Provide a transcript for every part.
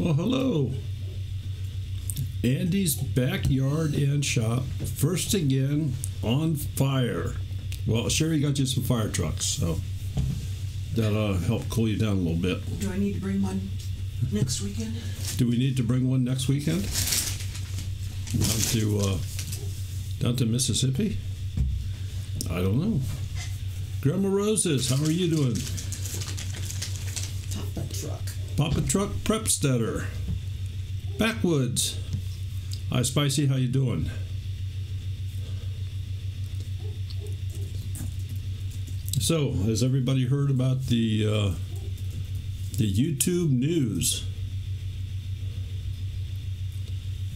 Well, hello. Andy's Backyard and Shop, first again on fire. Well, Sherry got you some fire trucks, so that'll help cool you down a little bit. Do I need to bring one next weekend? Do we need to bring one next weekend? Down to Mississippi? I don't know. Grandma Roses, how are you doing? Papa Truck. Papa Truck Prepstetter. Backwoods. Hi, Spicy, how you doing? So, has everybody heard about the YouTube news?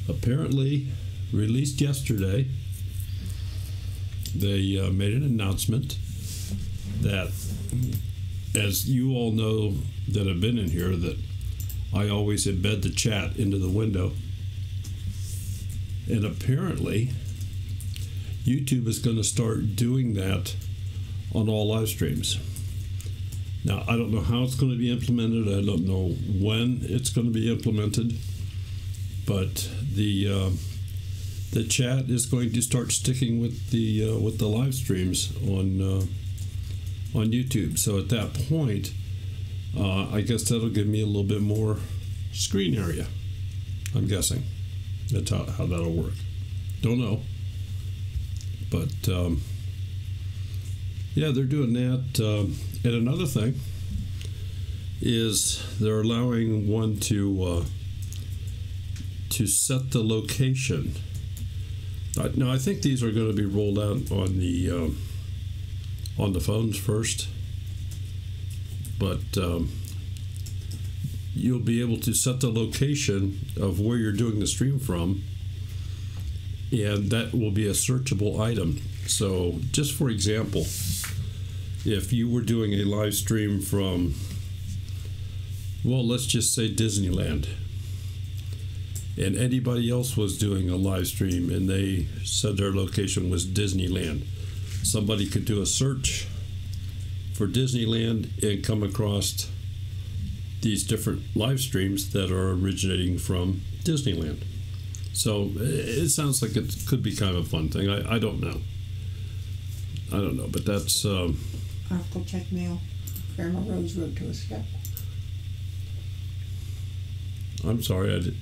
Apparently, released yesterday, they made an announcement that, as you all know that have been in here, that I always embed the chat into the window. And apparently, YouTube is going to start doing that on all live streams. Now, I don't know how it's going to be implemented. I don't know when it's going to be implemented. But the chat is going to start sticking with the live streams on YouTube. So at that point, I guess that'll give me a little bit more screen area. I'm guessing that's how that'll work. Don't know, but yeah, they're doing that. And another thing is they're allowing one to set the location. Now, I think these are going to be rolled out on the phones first, but you'll be able to set the location of where you're doing the stream from, and that will be a searchable item. So, just for example, if you were doing a live stream from, well, let's just say Disneyland, and anybody else was doing a live stream and they said their location was Disneyland, somebody could do a search for Disneyland and come across these different live streams that are originating from Disneyland. So it sounds like it could be kind of a fun thing. I don't know. But that's... I'll go check mail. Grandma Rose wrote to us. Yep. I'm sorry, I did.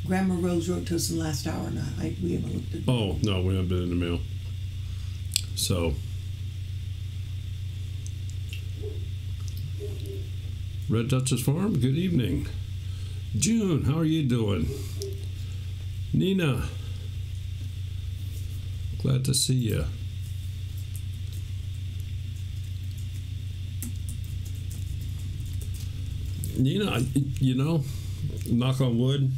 Grandma Rose wrote to us in the last hour, and we haven't looked at it. Oh, no, we haven't been in the mail. So, Red Duchess Farm, good evening. June, how are you doing? Nina, glad to see you. Nina, you know, knock on wood,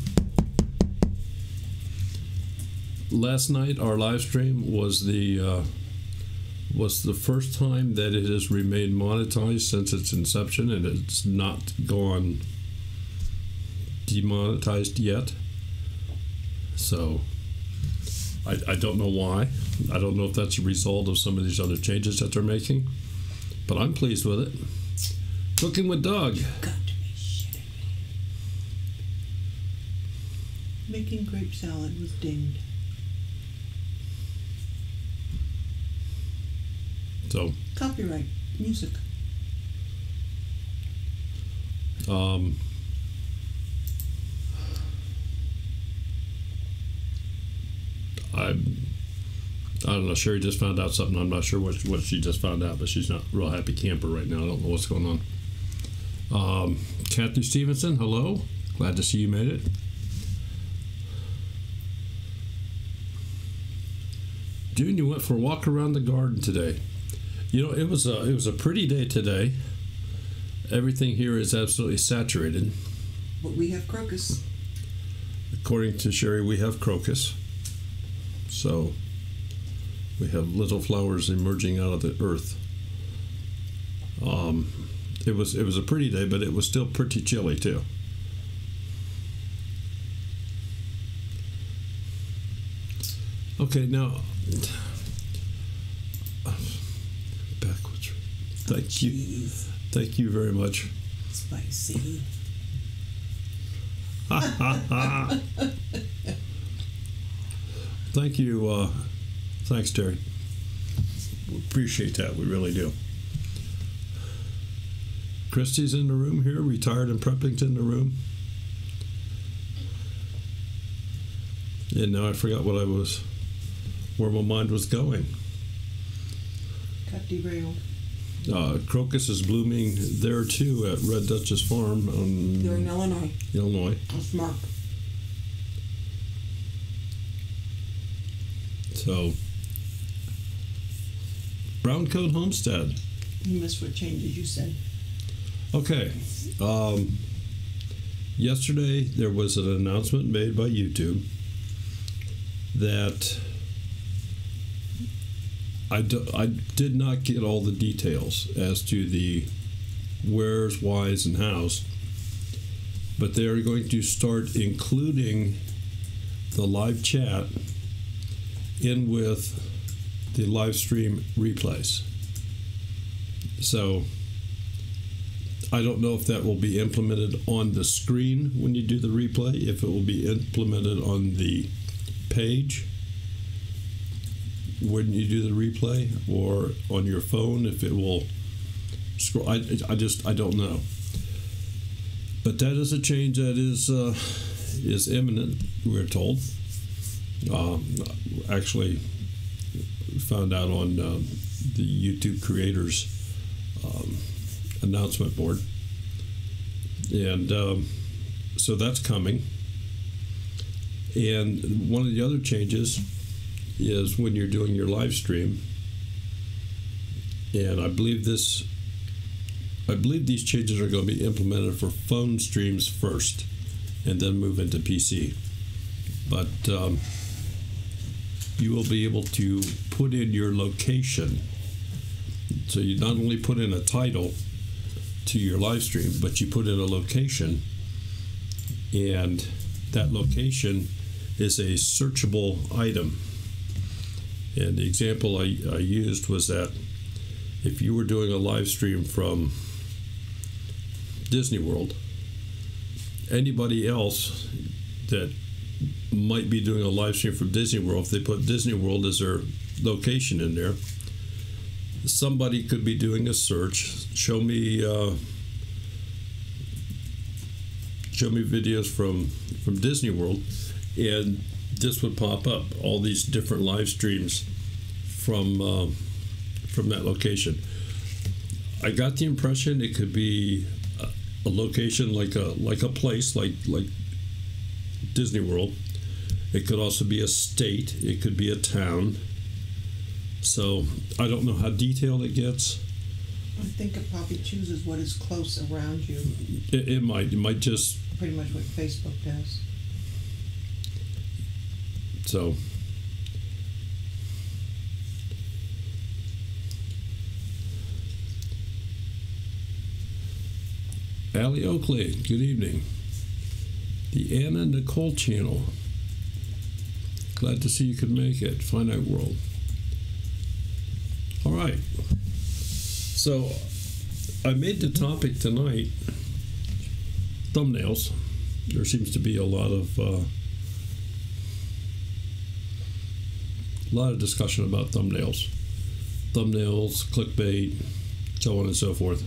last night our live stream was the first time that it has remained monetized since its inception, and it's not gone demonetized yet. So I don't know why. I don't know if that's a result of some of these other changes that they're making, but I'm pleased with it. Cooking with Doug. Got to be shitting me. Making grape salad was dinged. So copyright music. I don't know. Sherry just found out something. I'm not sure what she just found out, but she's not a real happy camper right now. I don't know what's going on. Kathy Stevenson, hello. Glad to see you made it. June, you went for a walk around the garden today. You know, it was a pretty day today. Everything here is absolutely saturated. But we have crocus. According to Sherry, we have crocus. So we have little flowers emerging out of the earth. It was a pretty day, but it was still pretty chilly too. Okay, now backwards. Thank you very much. Spicy. Thank you. Thanks, Terry. We appreciate that. We really do. Christy's in the room here. Retired and Prepping's in the room. And now I forgot where my mind was going. Got derailed. Crocus is blooming there too at Red Duchess Farm. They're in Illinois. Illinois. That's Mark. So, Brown Coat Homestead. You missed what changes you said. Okay. Yesterday there was an announcement made by YouTube that I did not get all the details as to the wheres, whys, and hows, but they are going to start including the live chat in with the live stream replays. So I don't know if that will be implemented on the screen when you do the replay, if it will be implemented on the page when you do the replay, or on your phone if it will scroll. I don't know. But that is a change that is imminent, we're told. Actually found out on the YouTube creators announcement board, and so that's coming. And one of the other changes is when you're doing your live stream, and I believe these changes are going to be implemented for phone streams first and then move into PC. But you will be able to put in your location. So you not only put in a title to your live stream, but you put in a location, and that location is a searchable item. And the example I used was that if you were doing a live stream from Disney World, anybody else that might be doing a live stream from Disney World, if they put Disney World as their location in there, somebody could be doing a search, show me videos from Disney World, and this would pop up, all these different live streams from that location. I got the impression it could be a location like a place like Disney World. It could also be a state. It could be a town. So I don't know how detailed it gets. I think it probably chooses what is close around you. It might just pretty much what Facebook does. So Allie Oakley, good evening. The Anna Nicole channel. Glad to see you could make it. Finite World. All right. So I made the topic tonight thumbnails. There seems to be a lot of discussion about thumbnails, clickbait, so on and so forth.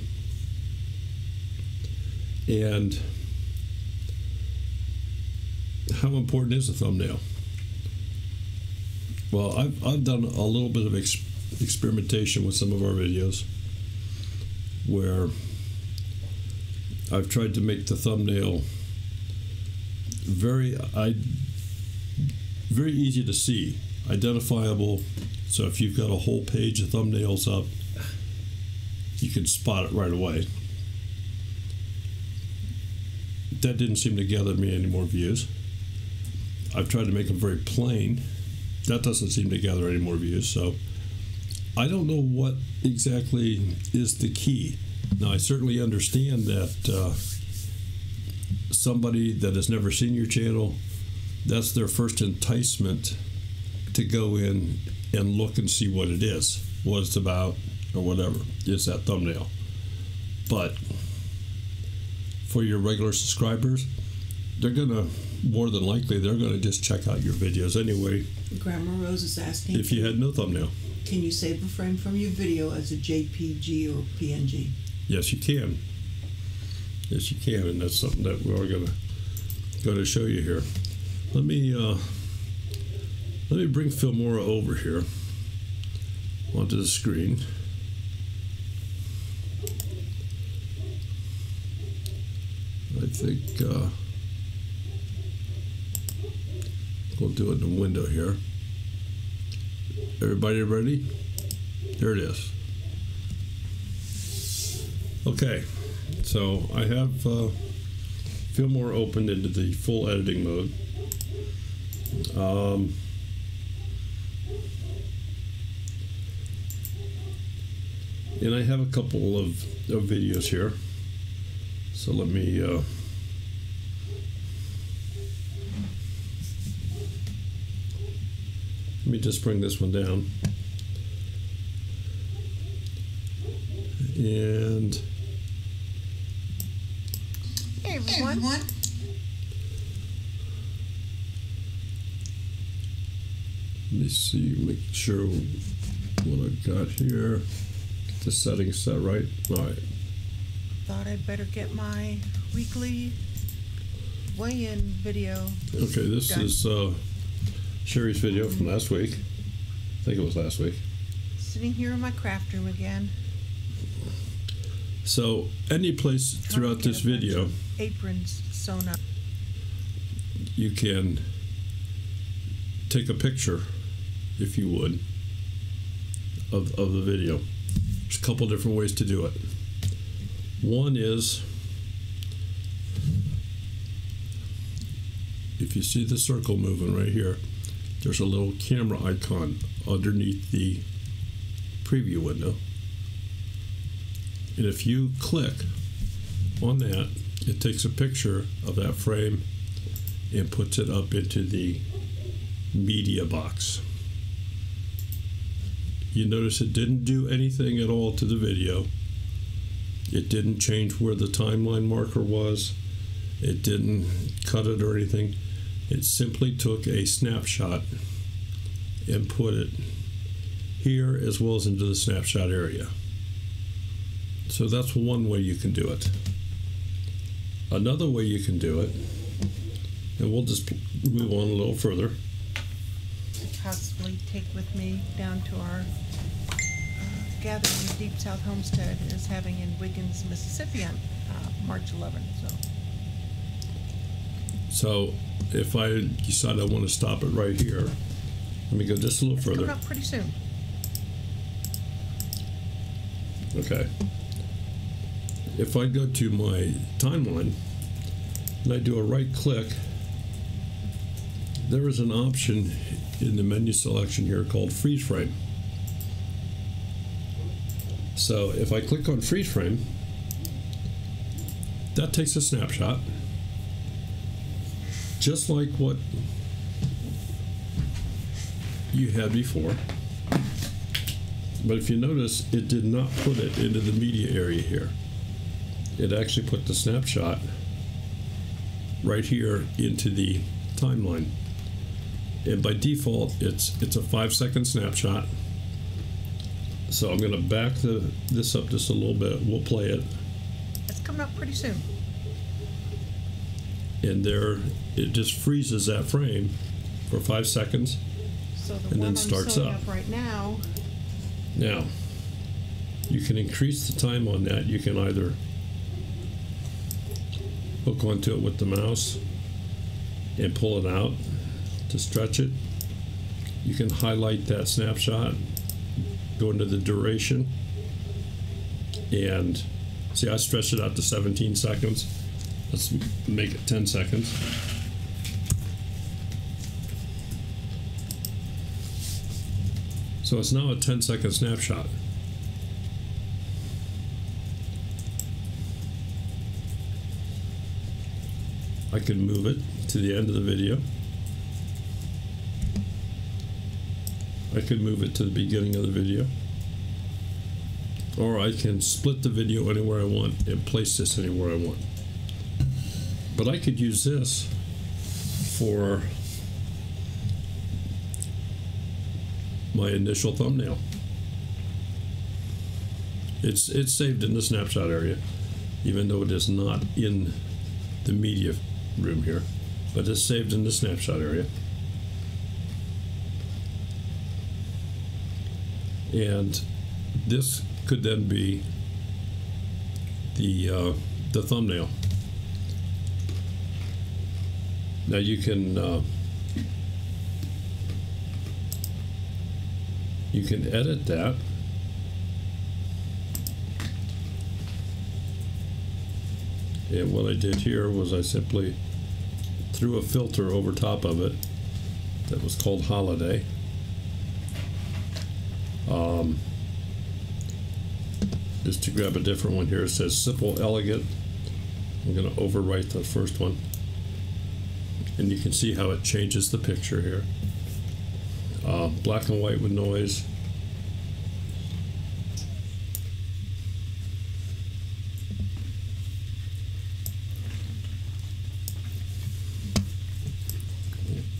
And how important is a thumbnail? Well, I've done a little bit of experimentation with some of our videos where I've tried to make the thumbnail very easy to see, identifiable. So if you've got a whole page of thumbnails up, you can spot it right away. That didn't seem to gather me any more views. I've tried to make them very plain. That doesn't seem to gather any more views. So I don't know what exactly is the key. Now, I certainly understand that somebody that has never seen your channel, that's their first enticement to go in and look and see what it is, what it's about, or whatever, is that thumbnail. But for your regular subscribers, they're gonna, more than likely, they're gonna just check out your videos anyway. Grandma Rose is asking if you had no thumbnail. Can you save a frame from your video as a JPG or PNG? Yes, you can. Yes, you can, and that's something that we're going to show you here. Let me bring Filmora over here onto the screen. I think we'll do it in the window here. Everybody ready? There it is. Okay, so I have Filmora opened into the full editing mode. And I have a couple of videos here. So let me just bring this one down. And hey everyone. Let me see, make sure what I've got here. Get the settings set right. All right. Thought I'd better get my weekly weigh-in video. Okay, this done. is Sherry's video from last week. I think it was last week. Sitting here in my craft room again. So any place throughout this video, aprons sewn up. You can take a picture, if you would, of the video. There's a couple different ways to do it. One is, if you see the circle moving right here, there's a little camera icon underneath the preview window. And if you click on that, it takes a picture of that frame and puts it up into the media box. You notice it didn't do anything at all to the video. It didn't change where the timeline marker was. It didn't cut it or anything. It simply took a snapshot and put it here as well as into the snapshot area. So that's one way you can do it. Another way you can do it, and we'll just move on a little further. Possibly take with me down to our gathering in Deep South Homestead is having in Wiggins, Mississippi on March 11th. So if I decide I want to stop it right here, let me go just a little further. Coming up pretty soon. Okay. If I go to my timeline and I do a right click, there is an option in the menu selection here called freeze frame. So if I click on freeze frame, that takes a snapshot, just like what you had before. But if you notice, it did not put it into the media area here. It actually put the snapshot right here into the timeline. And by default, it's a 5-second snapshot. So I'm going to back this up just a little bit. We'll play it. It's coming up pretty soon. And there, it just freezes that frame for 5 seconds. So the and one then I'm starts sewing up. right now. Now, you can increase the time on that. You can either hook onto it with the mouse and pull it out to stretch it. You can highlight that snapshot, go into the duration, and see, I stretched it out to 17 seconds. Let's make it 10 seconds. So it's now a 10-second snapshot. I can move it to the end of the video. I could move it to the beginning of the video. Or I can split the video anywhere I want and place this anywhere I want. But I could use this for my initial thumbnail. It's saved in the snapshot area, even though it is not in the media room here, but it's saved in the snapshot area. And this could then be the thumbnail. Now you can edit that. And what I did here was I simply threw a filter over top of it that was called Holiday. Just to grab a different one here, it says Simple Elegant. I'm going to overwrite the first one. And you can see how it changes the picture here. Black and white with noise.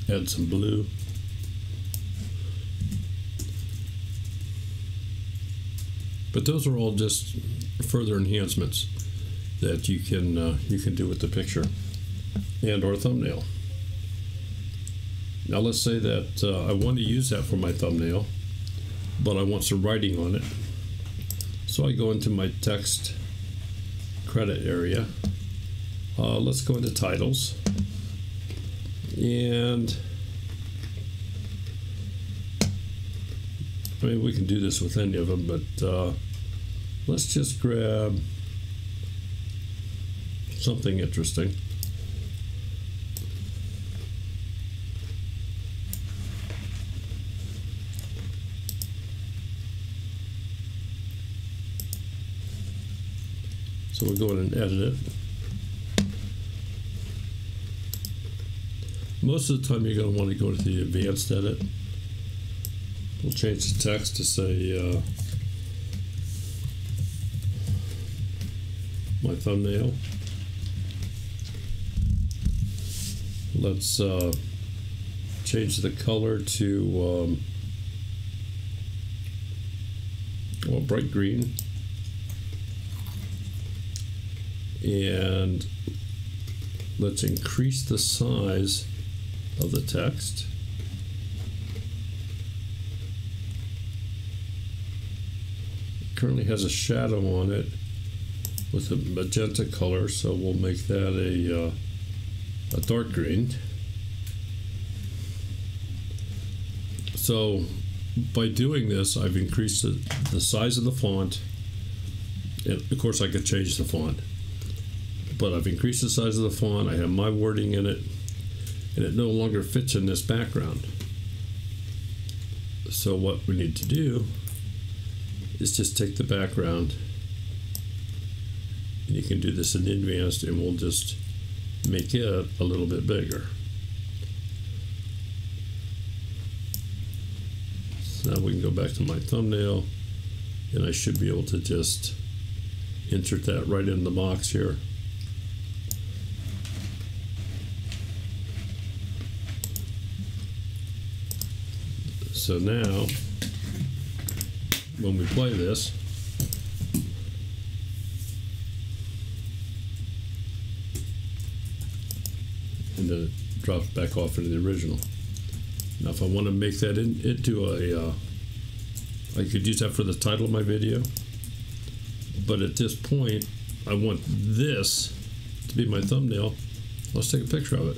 Add some blue. But those are all just further enhancements that you can do with the picture and or thumbnail. Now let's say that I want to use that for my thumbnail, but I want some writing on it. So I go into my text credit area. Let's go into titles. And I mean, we can do this with any of them, but let's just grab something interesting. So we'll go in and edit it. Most of the time you're going to want to go to the advanced edit. We'll change the text to say my thumbnail. Let's change the color to well, bright green. And let's increase the size of the text. It currently has a shadow on it with a magenta color, so we'll make that a dark green. So by doing this, I've increased the size of the font, and of course I could change the font. But I've increased the size of the font, I have my wording in it, and it no longer fits in this background. So what we need to do is just take the background, and you can do this in advanced, and we'll just make it a little bit bigger. So now we can go back to my thumbnail, and I should be able to just insert that right in the box here. So now, when we play this, and then it drops back off into the original. Now if I want to make that into a, I could use that for the title of my video, but at this point, I want this to be my thumbnail. Let's take a picture of it.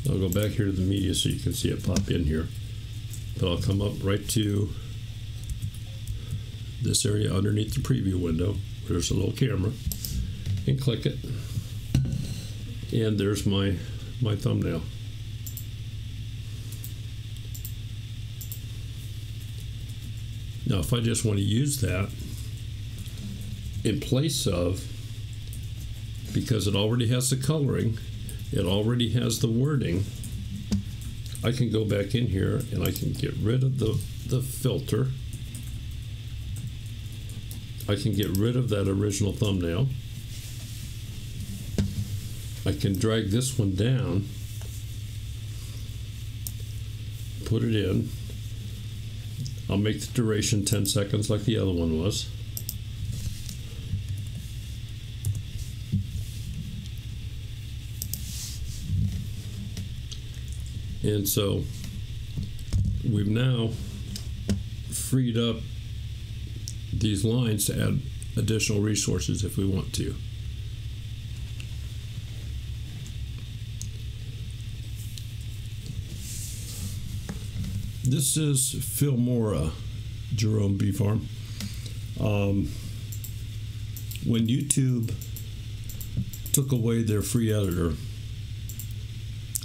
I'll go back here to the media so you can see it pop in here. But I'll come up right to this area underneath the preview window. There's a little camera, and click it, and there's my thumbnail. Now if I just want to use that in place of, because it already has the coloring, it already has the wording, I can go back in here and I can get rid of the filter. I can get rid of that original thumbnail. I can drag this one down, put it in. I'll make the duration 10 seconds like the other one was. And so we've now freed up these lines to add additional resources if we want to. This is Filmora, Jerome B. Farm. When YouTube took away their free editor,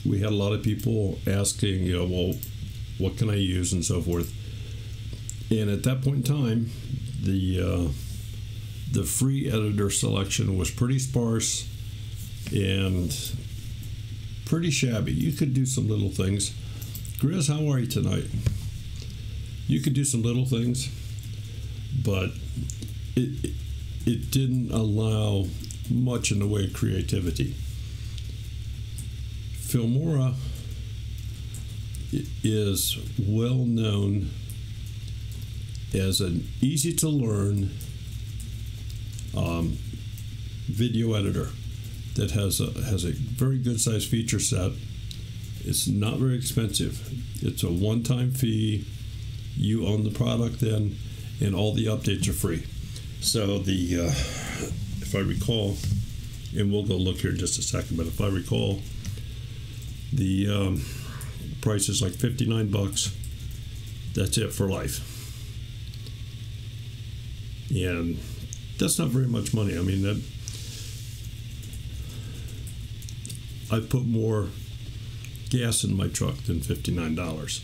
we had a lot of people asking, well, what can I use and so forth. And at that point in time, the free editor selection was pretty sparse and pretty shabby. You could do some little things. Grizz, how are you tonight? You could do some little things, but it didn't allow much in the way of creativity. Filmora is well known as an easy to learn video editor that has a very good sized feature set. It's not very expensive. It's a one-time fee. You own the product then, and all the updates are free. So if I recall, and we'll go look here in just a second, but if I recall, the price is like $59. That's it for life. And that's not very much money. I mean, I put more gas in my truck than $59.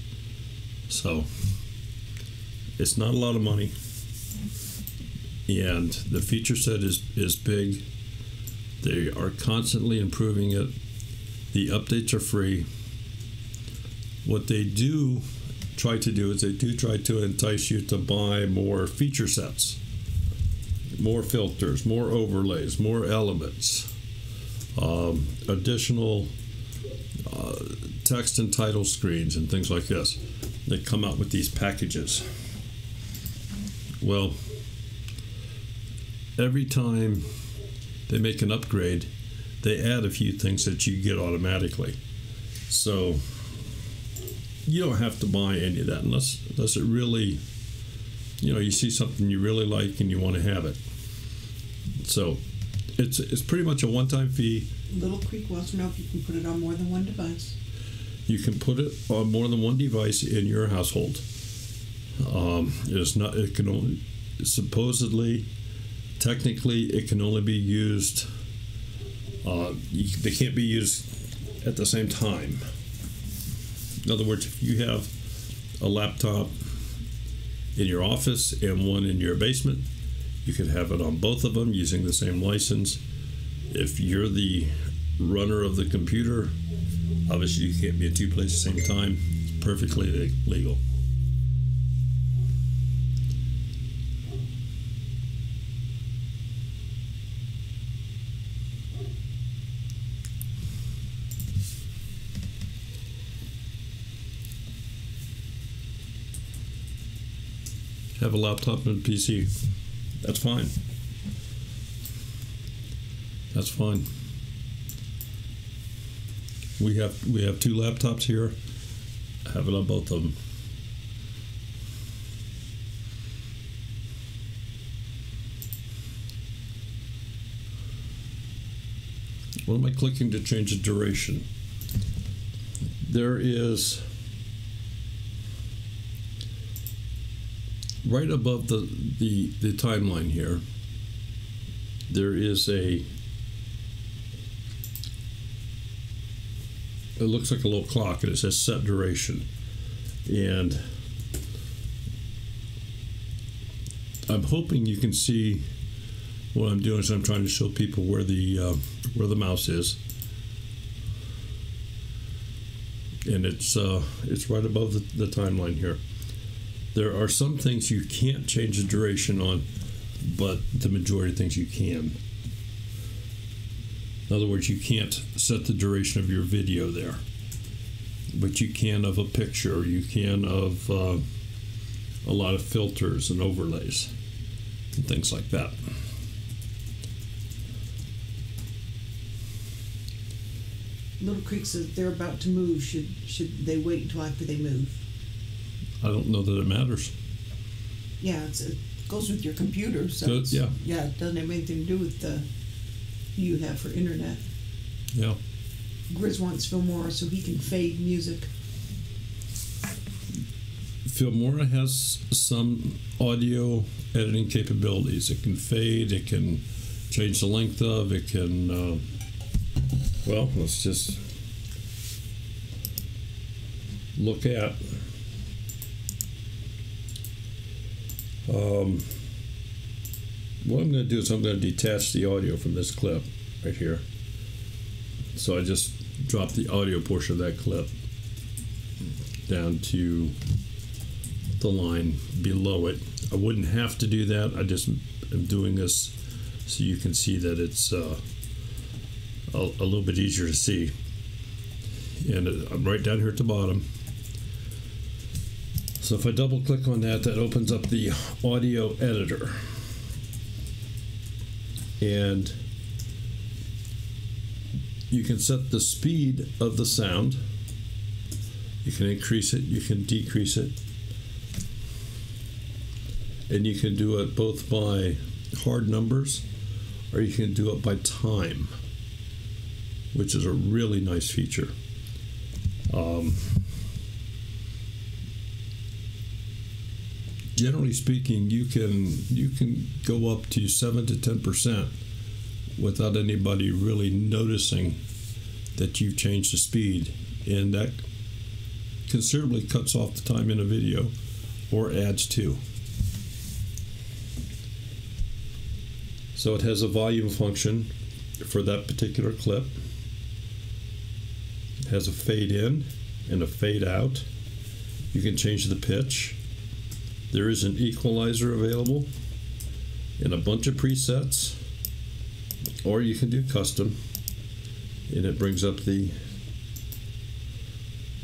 So it's not a lot of money. And the feature set is big. They are constantly improving it. The updates are free. What they do try to do is they do try to entice you to buy more feature sets, more filters, more overlays, more elements, additional text and title screens and things like this. They come out with these packages. Well, every time they make an upgrade, they add a few things that you get automatically. So you don't have to buy any of that unless it really, you see something you really like and you want to have it. So it's pretty much a one-time fee. Little Creek wants to know if you can put it on more than one device. You can put it on more than one device in your household. It can only, supposedly, technically, it can only be used. They can't be used at the same time. In other words, if you have a laptop in your office and one in your basement, you could have it on both of them using the same license. If you're the runner of the computer, obviously you can't be in two places at the same time. It's perfectly legal. Have a laptop and a PC. That's fine. That's fine. We have two laptops here. I have it on both of them. What am I clicking to change the duration? There is right above the timeline here. There is it looks like a little clock, and it says set duration. And I'm hoping you can see what I'm doing. So I'm trying to show people where the mouse is, and it's right above the timeline here. There are some things you can't change the duration on, but the majority of things you can. In other words, you can't set the duration of your video there, but you can of a picture, you can of a lot of filters and overlays and things like that. Little Creek says they're about to move. Should they wait until after they move? I don't know that it matters. Yeah, it goes with your computer. So Yeah. Yeah, it doesn't have anything to do with the you have for internet. Yeah. Grizz wants Filmora so he can fade music. Filmora has some audio editing capabilities. It can fade, it can change the length of, it can, well, let's just look at what I'm going to do is I'm going to detach the audio from this clip right here. So I just dropped the audio portion of that clip down to the line below it. I wouldn't have to do that. I just am doing this so you can see that it's a little bit easier to see. And I'm right down here at the bottom. So if I double click on that, that opens up the audio editor. And you can set the speed of the sound. You can increase it, you can decrease it. And you can do it both by hard numbers or you can do it by time, which is a really nice feature. Generally speaking, you can go up to 7 to 10% without anybody really noticing that you've changed the speed, and that considerably cuts off the time in a video or adds to. So it has a volume function for that particular clip. It has a fade in and a fade out. You can change the pitch. There is an equalizer available and a bunch of presets, or you can do custom, and it brings up the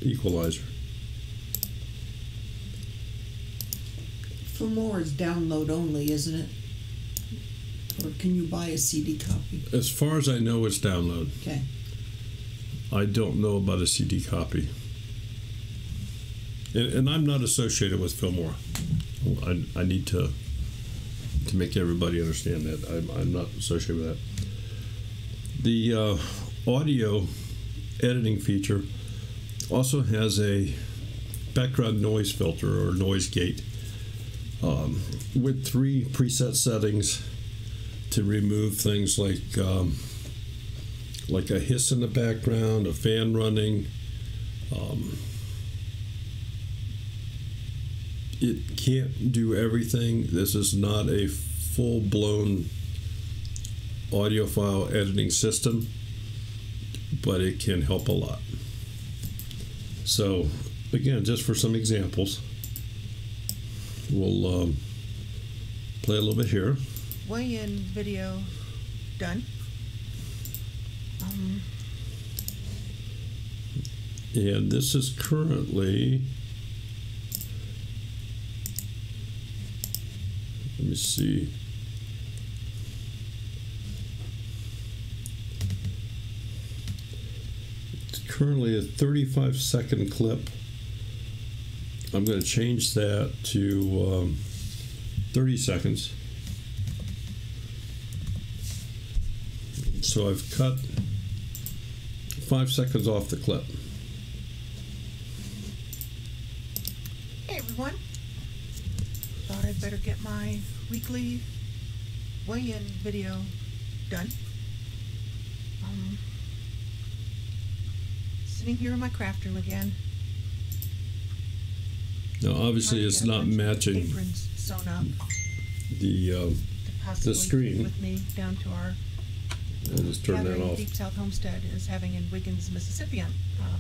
equalizer. Filmora is download only, isn't it? Or can you buy a CD copy? As far as I know, it's download. Okay. I don't know about a CD copy. And I'm not associated with Filmora. I need to make everybody understand that. I'm not associated with that. The audio editing feature also has a background noise filter or noise gate with 3 preset settings to remove things like a hiss in the background, a fan running. It can't do everything. This is not a full-blown audiophile editing system, but it can help a lot. So, again, just for some examples, we'll play a little bit here. Weigh-in video done. And this is currently, let me see. It's currently a 35-second clip. I'm going to change that to 30 seconds. So I've cut 5 seconds off the clip. Hey everyone. Thought I'd better get my weekly weigh-in video done. Sitting here in my craft room again. Now, obviously, it's not matching Aprons sewn up the screen. With me down to our I'll just turn that gathering off. Deep South Homestead is having in Wiggins, Mississippi on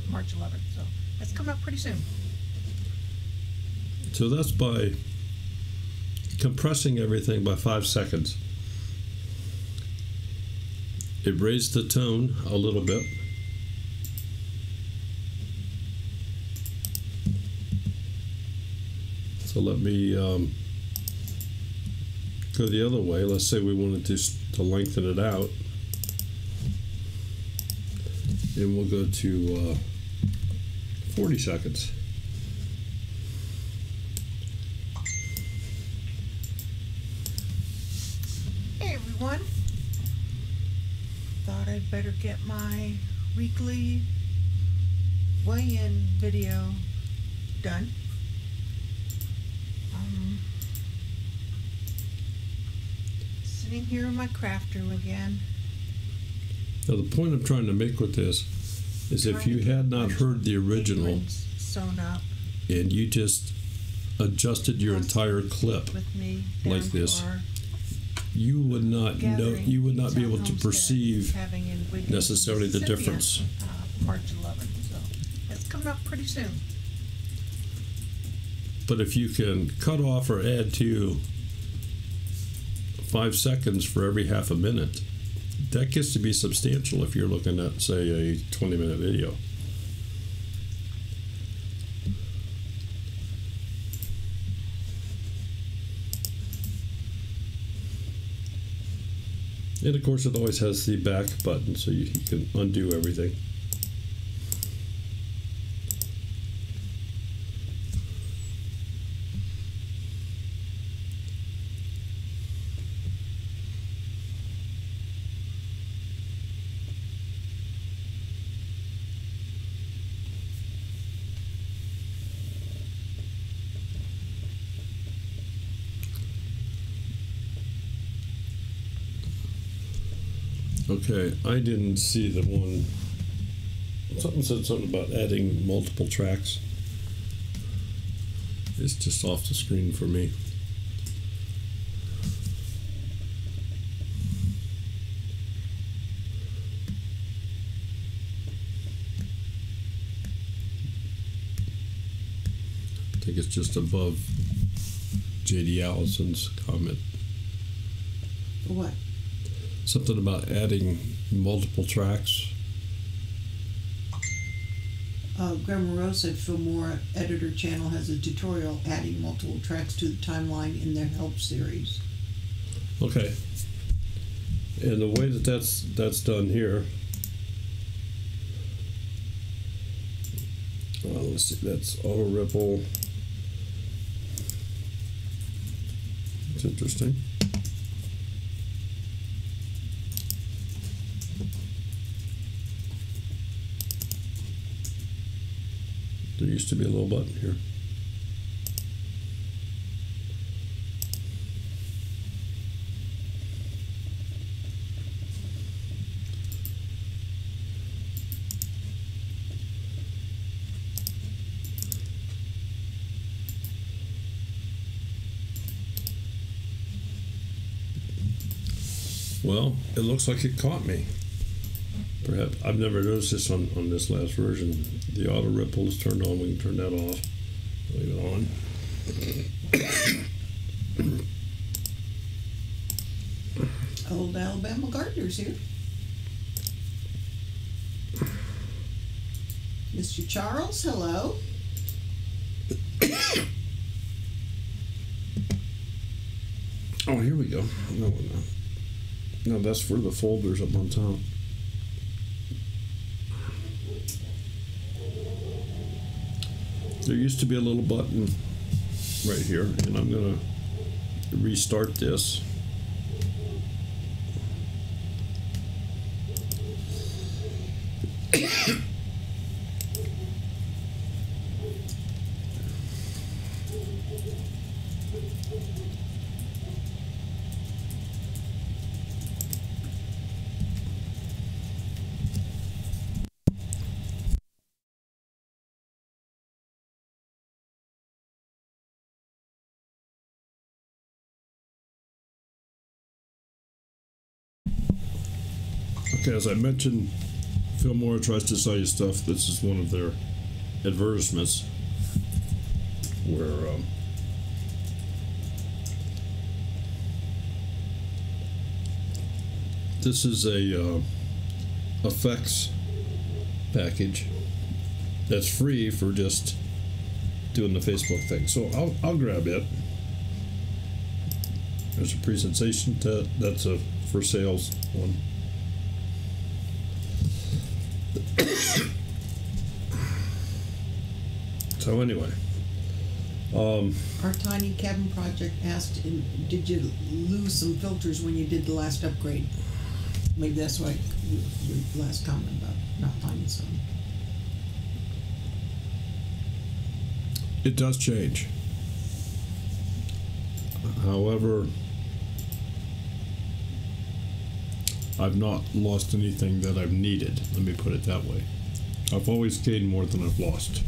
March 11th. So that's coming up pretty soon. So that's by compressing everything by 5 seconds. it raised the tone a little bit. So let me go the other way. Let's say we wanted to lengthen it out. And we'll go to 40 seconds. Hey everyone. Thought I'd better get my weekly weigh-in video done. Sitting here in my craft room again. Now the point I'm trying to make with this is if you had not heard the original sewn up and you just adjusted your entire clip with me like this, you would not know, you would not be able to perceive necessarily the difference. March 11th, so it's coming up pretty soon. But if you can cut off or add to 5 seconds for every half a minute, that gets to be substantial if you're looking at, say, a 20-minute video. And of course, it always has the back button, so you can undo everything. Okay, I didn't see the one. Something said something about adding multiple tracks. It's just off the screen for me. I think it's just above J.D. Allison's comment. For what? Something about adding multiple tracks. Grandma Rose said Filmora Editor Channel has a tutorial adding multiple tracks to the timeline in their help series. Okay. And the way that that's done here. Let's see. That's auto ripple. It's interesting. There used to be a little button here. Well, it looks like it caught me. Perhaps I've never noticed this on this last version. The auto ripple is turned on. We can turn that off. Leave it on. Old Alabama Gardener's here. Mr. Charles, hello. Oh, here we go. No, that's for the folders up on top. There used to be a little button right here, and I'm going to restart this. Okay, as I mentioned, Filmora tries to sell you stuff. This is one of their advertisements where this is a effects package that's free for just doing the Facebook thing. So I'll grab it. There's a presentation that's a for sales one. So anyway, Our tiny cabin project asked, did you lose some filters when you did the last upgrade? Maybe that's why your last comment about not finding some. it does change. However, I've not lost anything that I've needed. Let me put it that way. I've always gained more than I've lost.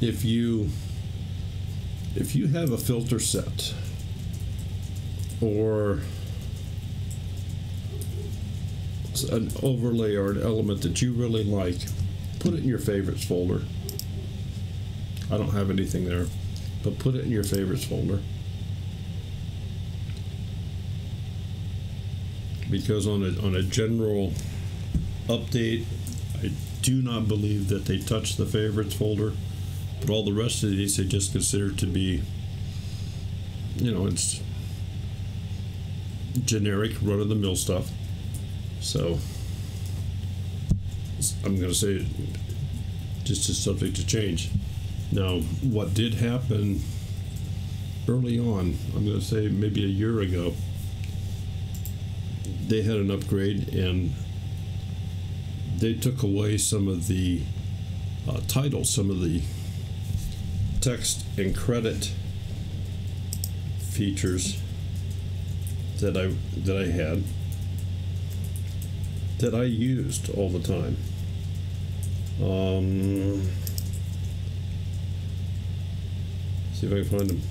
If you have a filter set or an overlay or an element that you really like, put it in your favorites folder. I don't have anything there, but put it in your favorites folder. Because on a general update, I do not believe that they touch the favorites folder, but all the rest of these they just consider to be, it's generic, run-of-the-mill stuff. So I'm going to say just is subject to change. Now, what did happen early on, I'm going to say maybe a year ago, they had an upgrade and they took away some of the titles, some of the text and credit features that I had, that I used all the time. See if I can find them.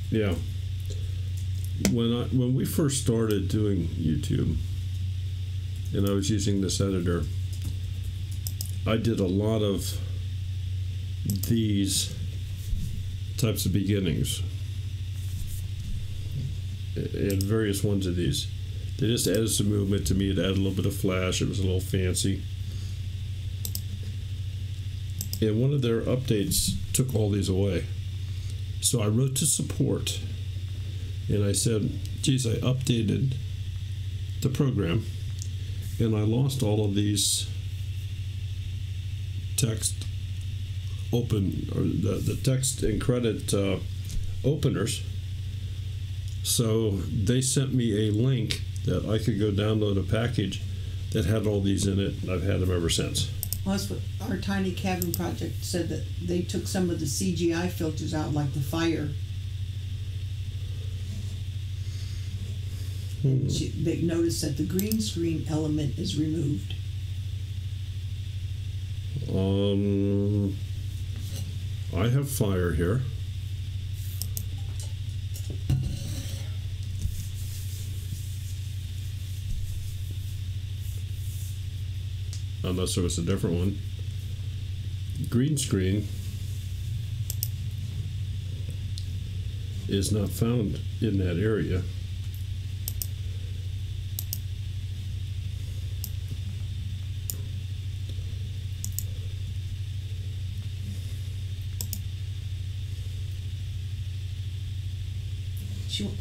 Yeah. When we first started doing YouTube, and I was using this editor, I did a lot of these types of beginnings and various ones of these. They just added some movement to me. It added a little bit of flash. It was a little fancy. And one of their updates took all these away. So I wrote to support and I said, geez, I updated the program and I lost all of these text open, or the text and credit openers. So they sent me a link that I could go download a package that had all these in it, and I've had them ever since. Well, that's what our tiny cabin project said, that they took some of the CGI filters out, like the fire. They noticed that the green screen element is removed. I have fire here. Unless there was a different one. Green screen is not found in that area.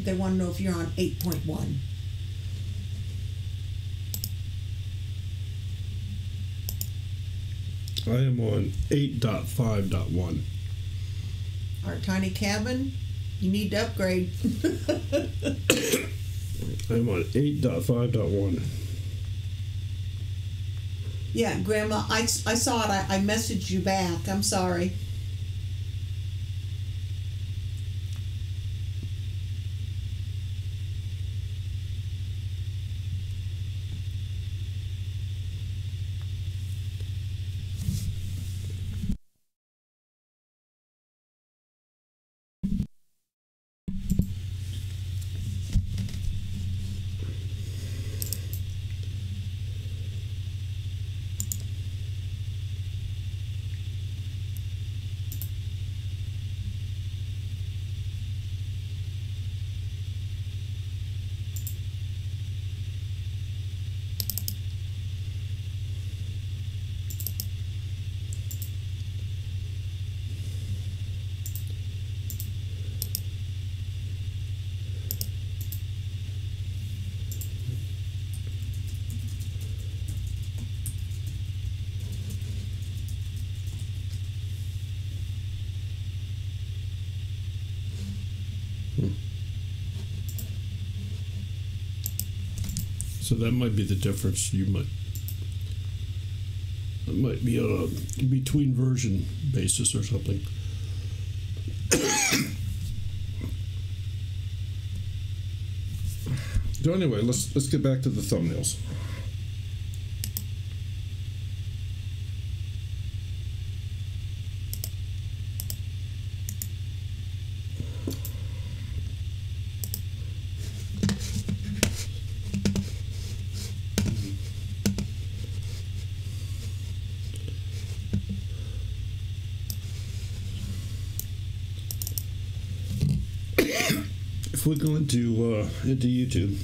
They want to know if you're on 8.1. I am on 8.5.1. Our tiny cabin, you need to upgrade. I'm on 8.5.1. Yeah, Grandma, I saw it. I messaged you back. I'm sorry. So that might be the difference. It might be a between version basis or something. So anyway, let's get back to the thumbnails. If we go into YouTube,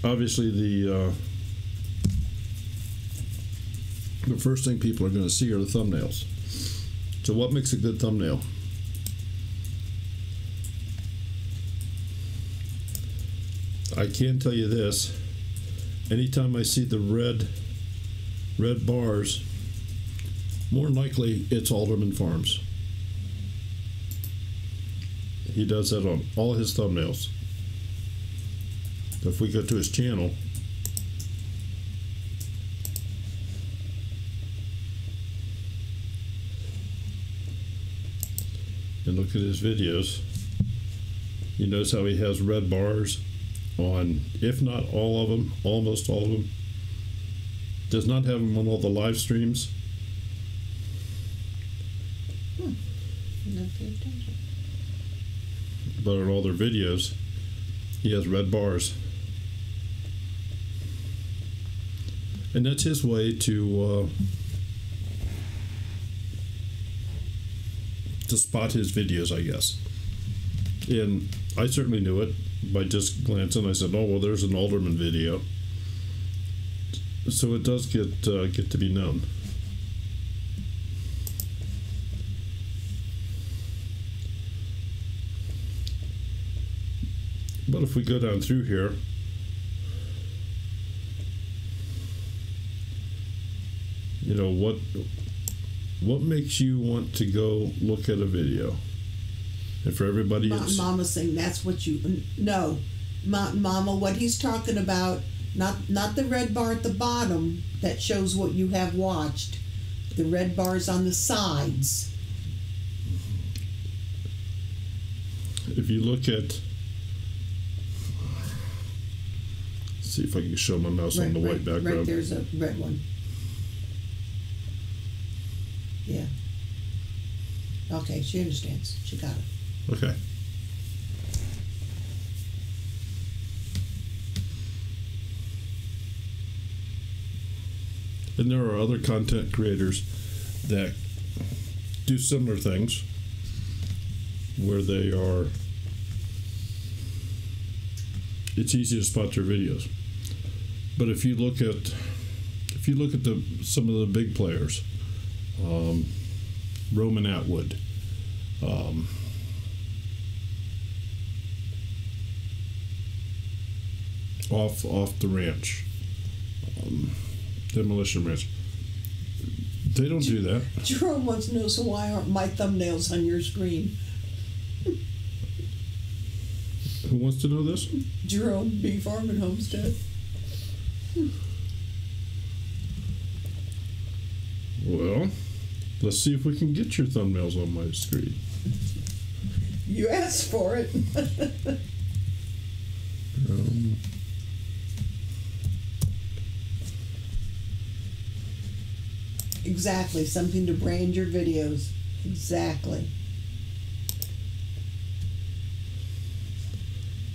obviously the first thing people are going to see are the thumbnails. So what makes a good thumbnail? I can tell you this: anytime I see the red bars, more than likely it's Alderman Farms. He does that on all his thumbnails. If we go to his channel, and look at his videos, you notice how he has red bars on, if not all of them, almost all of them. Does not have them on all the live streams. Not pay attention. But on all their videos, he has red bars. And that's his way to spot his videos, I guess. And I certainly knew it by just glancing. I said, oh, well, there's an Alderman video. So it does get to be known. But if we go down through here, you know, what makes you want to go look at a video? And for everybody else, Mama's saying that's what you no, Mama. What he's talking about, not the red bar at the bottom that shows what you have watched. The red bars on the sides. If you look at, see if I can show my mouse on the white background. Right, there's a red one. Yeah. Okay, she understands. She got it. Okay. And there are other content creators that do similar things where they are, it's easy to spot their videos. But if you look at some of the big players, Roman Atwood, off the ranch, Demolition Ranch, they don't do that. Jerome wants to know, so why aren't my thumbnails on your screen? Who wants to know this? Jerome, Bee Farm and Homestead. Well, let's see if we can get your thumbnails on my screen. You asked for it. Exactly, something to brand your videos. Exactly.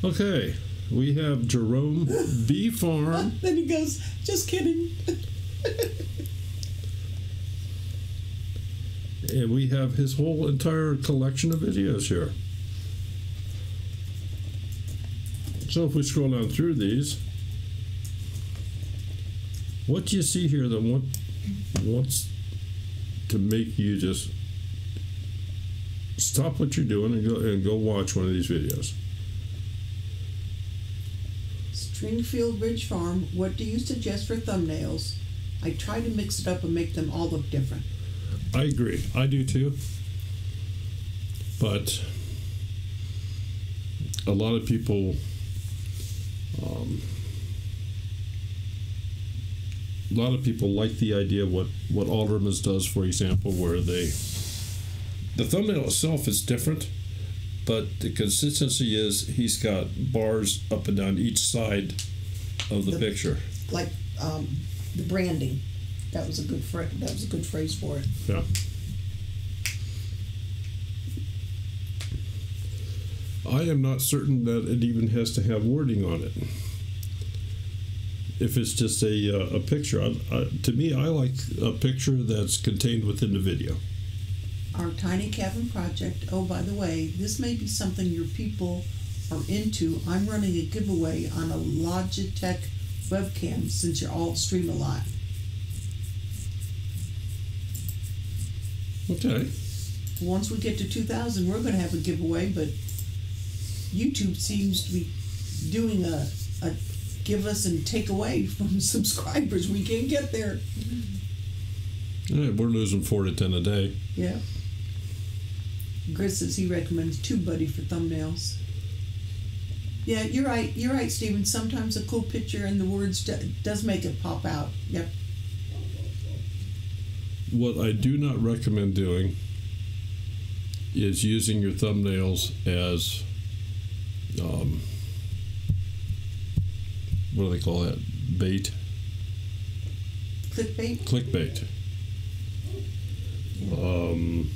Okay, we have Jerome Bee Farm. Then he goes, just kidding. And we have his whole entire collection of videos here. So if we scroll down through these, what do you see here that wants to make you just stop what you're doing and go watch one of these videos? Stringfield Ridge Farm, what do you suggest for thumbnails? I try to mix it up and make them all look different. I agree. I do too. But a lot of people like the idea of what Alderman's does, for example, where the thumbnail itself is different, but the consistency is he's got bars up and down each side of the picture. Like the branding. That was a good phrase for it. Yeah. I am not certain that it even has to have wording on it. If it's just a picture, to me, I like a picture that's contained within the video. Our tiny cabin project. Oh, by the way, this may be something your people are into. I'm running a giveaway on a Logitech webcam since you're all stream a lot. Okay. Once we get to 2,000, we're going to have a giveaway, but YouTube seems to be doing a give us and take away from subscribers. We can't get there. Yeah, we're losing 4 to 10 a day. Yeah. Chris says he recommends TubeBuddy for thumbnails. Yeah, you're right. You're right, Stephen. Sometimes a cool picture and the words does make it pop out. Yep. What I do not recommend doing is using your thumbnails as what do they call that? Bait? Clickbait? Clickbait. I'm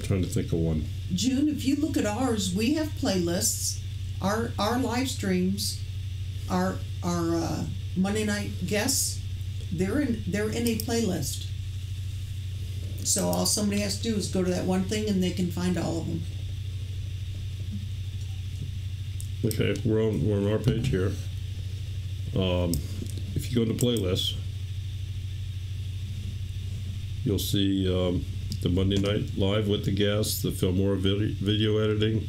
trying to think of one. June, if you look at ours, we have playlists. Our live streams, our Monday night guests, they're in a playlist. So all somebody has to do is go to that one thing and they can find all of them. Okay, we're on our page here. If you go to playlists, you'll see the Monday Night Live with the guests, the Filmora video editing.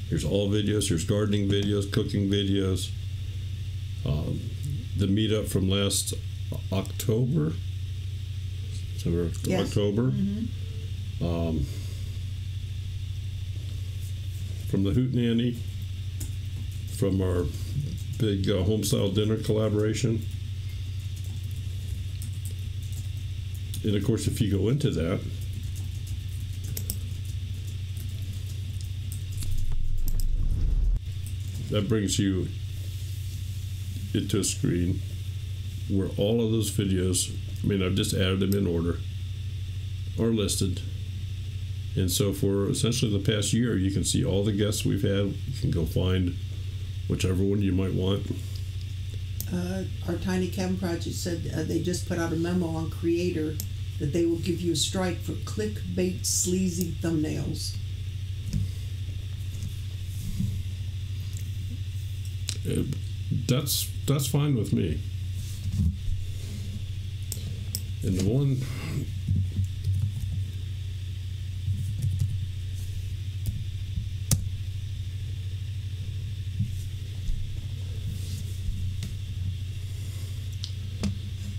Here's all videos. Here's gardening videos, cooking videos. The meetup from last October. Yes. October. Mm-hmm. From the Hootenanny, from our big homestyle dinner collaboration. And of course, if you go into that, that brings you into a screen where all of those videos, I've just added them in order, are listed. And so for essentially the past year, you can see all the guests we've had. You can go find whichever one you might want. Our Tiny Cabin Project said they just put out a memo on Creator that they will give you a strike for clickbait sleazy thumbnails. That's fine with me. And the one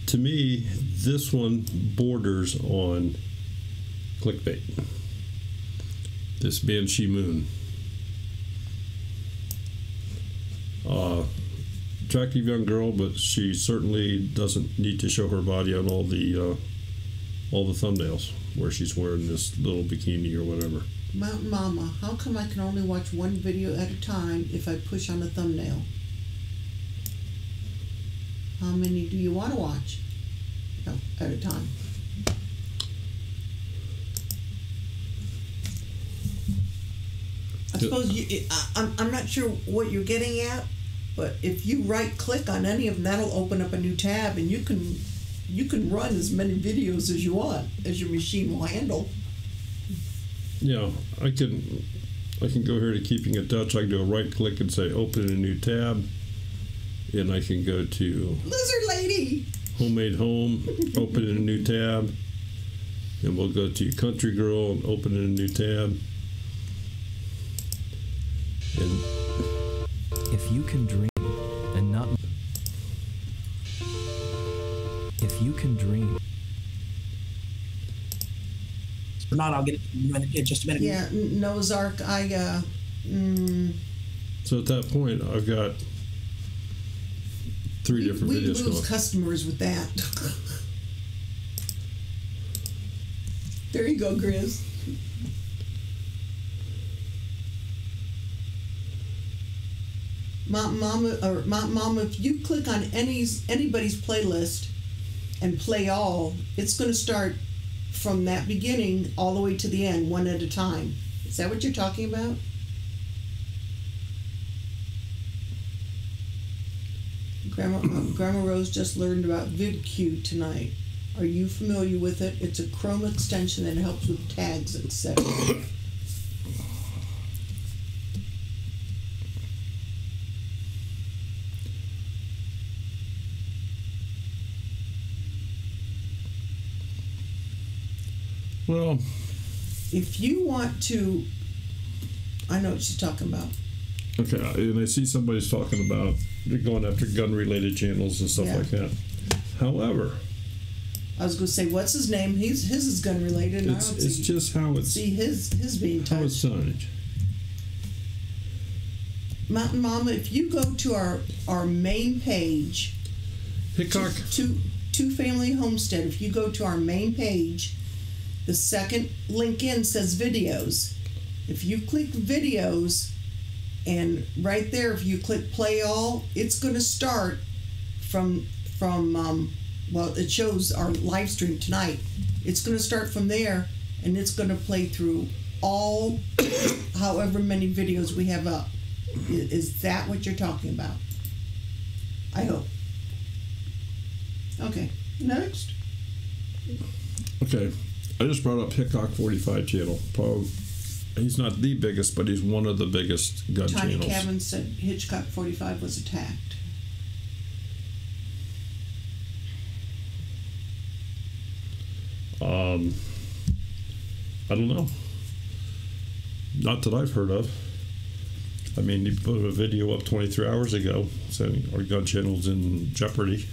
to me, this one borders on clickbait. This Banshee Moon. Attractive young girl, but she certainly doesn't need to show her body on all the thumbnails where she's wearing this little bikini or whatever. Mountain Mama, how come I can only watch one video at a time if I push on a thumbnail? How many do you want to watch at a time? I suppose I'm not sure what you're getting at, but if you right click on any of them, that'll open up a new tab, and you can run as many videos as you want, as your machine will handle. Yeah, I can go here to Keeping It Dutch. I can do a right click and say open a new tab, and I can go to Lizard Lady Homemade Home, open in a new tab, and we'll go to Country Girl and open in a new tab. And if you can dream and not, if you can dream, If not, I'll get it in just a minute. Yeah, Noah's Ark. So at that point, I've got 3 different we videos lose going. customers with that. There you go, Grizz. Mama, if you click on anybody's playlist and play all, it's going to start from that beginning all the way to the end, one at a time. Is that what you're talking about? Grandma Rose just learned about VidQ tonight. Are you familiar with it? It's a Chrome extension that helps with tags, etc. Well, if you want to, I know what she's talking about. okay, and I see somebody's talking about they're going after gun-related channels and stuff Yeah. like that. However, I was going to say, what's his name? His is gun related. And I don't it's just how it's see his being how it's touched. done. Mountain Mama, if you go to our main page, Hickok. Two Family Homestead. If you go to our main page, the second link in says videos. If you click videos, and right there, if you click play all, it's going to start from well, it shows our live stream tonight. It's going to start from there, and it's going to play through all however many videos we have up. Is that what you're talking about? I hope. Okay, next. Okay, I just brought up Hickok 45 channel. Probably, he's not the biggest, but he's one of the biggest gun Tiny channels. Cabin said Hitchcock 45 was attacked. I don't know. Not that I've heard of. I mean, he put a video up 23 hours ago saying our gun channel's in jeopardy.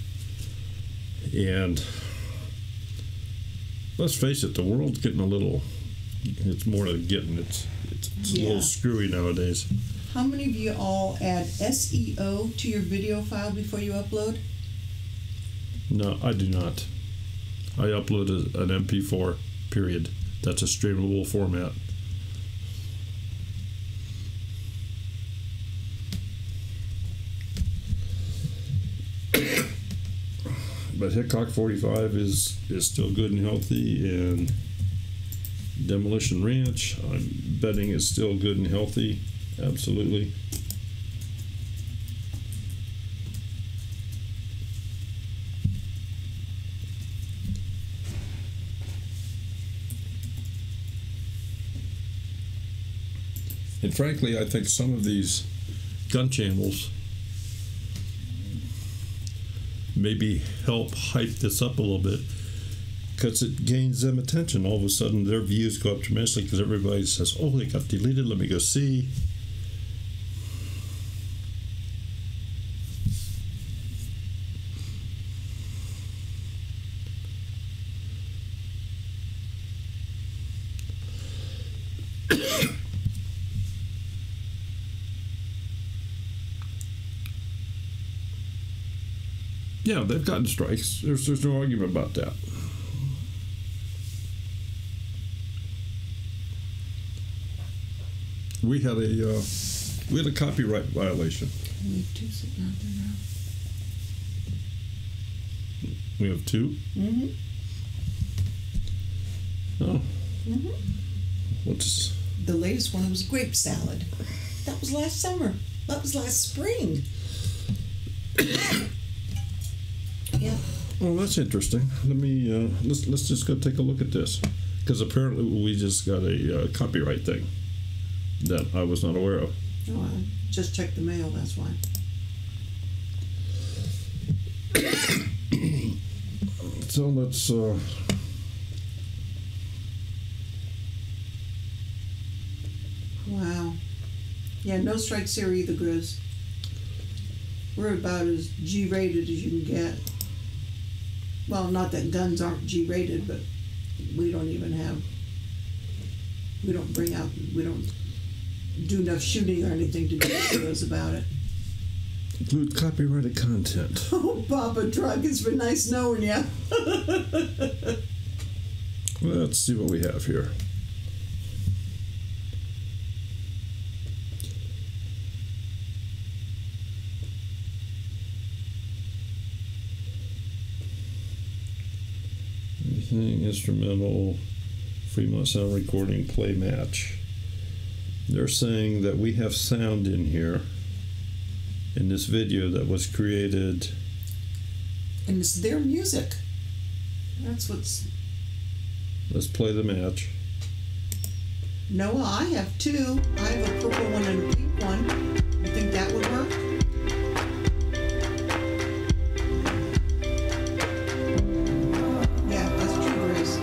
And let's face it, the world's getting a little, it's more than getting, it's a little screwy nowadays. How many of you all add SEO to your video file before you upload? No, I do not. I upload an MP4, period. That's a streamable format. But Hickok 45 is still good and healthy, and Demolition Ranch, I'm betting, is still good and healthy. Absolutely. And frankly, I think some of these gun channels maybe help hype this up a little bit because it gains them attention. All of a sudden, their views go up tremendously because everybody says, oh, they got deleted, let me go see. Yeah, they've gotten strikes. There's no argument about that. We had a copyright violation. We have two sitting out there now. We have 2. Mm-hmm. Oh, Mm-hmm. what's The latest one was grape salad. That was last summer. That was last spring. Yeah. well? That's interesting. Let me let's just go take a look at this because apparently we just got a copyright thing that I was not aware of. Oh, I just checked the mail, that's why. So let's Wow. Yeah, no strikes here either, Grizz. We're about as G-rated as you can get. Well, not that guns aren't G-rated, but we don't even have We don't do enough shooting or anything to do videos about it. Include copyrighted content. Oh, Papa Truck, it's been nice knowing you. Let's see what we have here. Anything instrumental, Fremont sound recording, play match. They're saying that we have sound in here in this video that was created. And it's their music. That's what's... Let's play the match. Noah, I have two. I have a purple one and a pink one. You think that would work? Yeah, that's true, Grace.